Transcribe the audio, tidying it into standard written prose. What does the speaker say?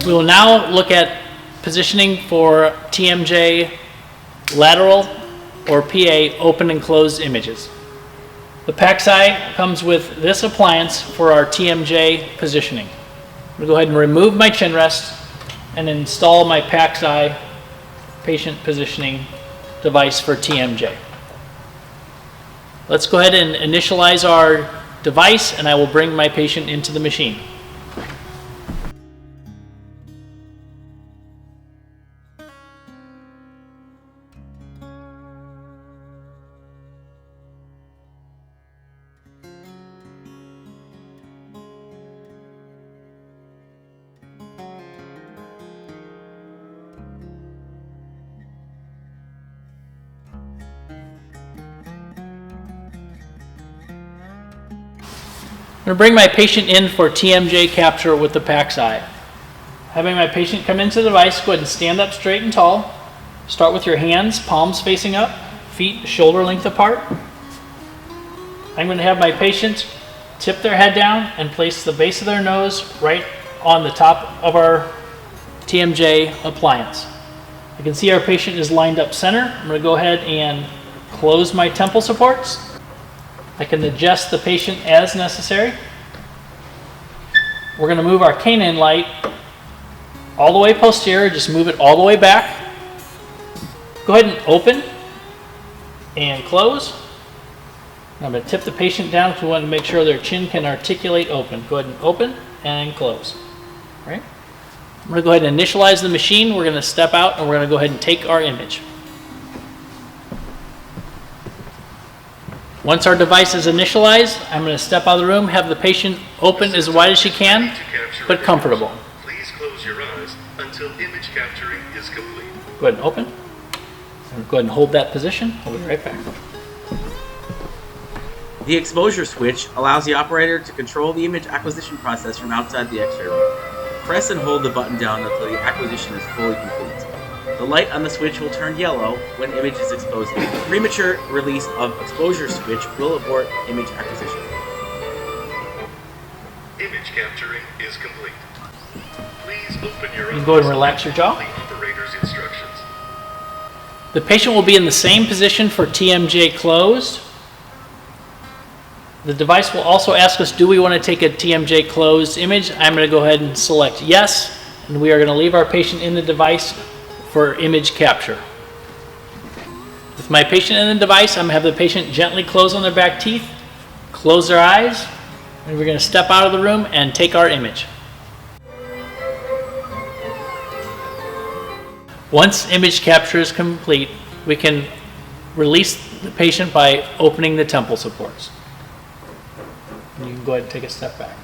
We will now look at positioning for TMJ lateral or PA open and closed images. The PaX-i comes with this appliance for our TMJ positioning. I'm going to go ahead and remove my chin rest and install my PaX-i patient positioning device for TMJ. Let's go ahead and initialize our device, and I will bring my patient into the machine. I'm going to bring my patient in for TMJ capture with the PaX-i. Having my patient come into the device, go ahead and stand up straight and tall. Start with your hands, palms facing up, feet shoulder length apart. I'm going to have my patient tip their head down and place the base of their nose right on the top of our TMJ appliance. You can see our patient is lined up center. I'm going to go ahead and close my temple supports. I can adjust the patient as necessary. We're going to move our canine light all the way posterior, just move it all the way back. Go ahead and open and close. I'm going to tip the patient down because we want to make sure their chin can articulate open. Go ahead and open and close. All right. I'm going to go ahead and initialize the machine. We're going to step out and we're going to go ahead and take our image. Once our device is initialized, I'm going to step out of the room, have the patient open as wide as she can, but comfortable. Please close your eyes until image capturing is complete. Go ahead and open. And go ahead and hold that position. We'll be right back. The exposure switch allows the operator to control the image acquisition process from outside the X-ray room. Press and hold the button down until the acquisition is fully complete. The light on the switch will turn yellow when image is exposed. Premature release of exposure switch will abort image acquisition. Image capturing is complete. Please open your eyes. You can go ahead and relax your jaw. The operator's instructions. The patient will be in the same position for TMJ closed. The device will also ask us, do we want to take a TMJ closed image? I'm going to go ahead and select yes, and we are going to leave our patient in the device for image capture. With my patient in the device, I'm going to have the patient gently close on their back teeth, close their eyes, and we're going to step out of the room and take our image. Once image capture is complete, we can release the patient by opening the temple supports. And you can go ahead and take a step back.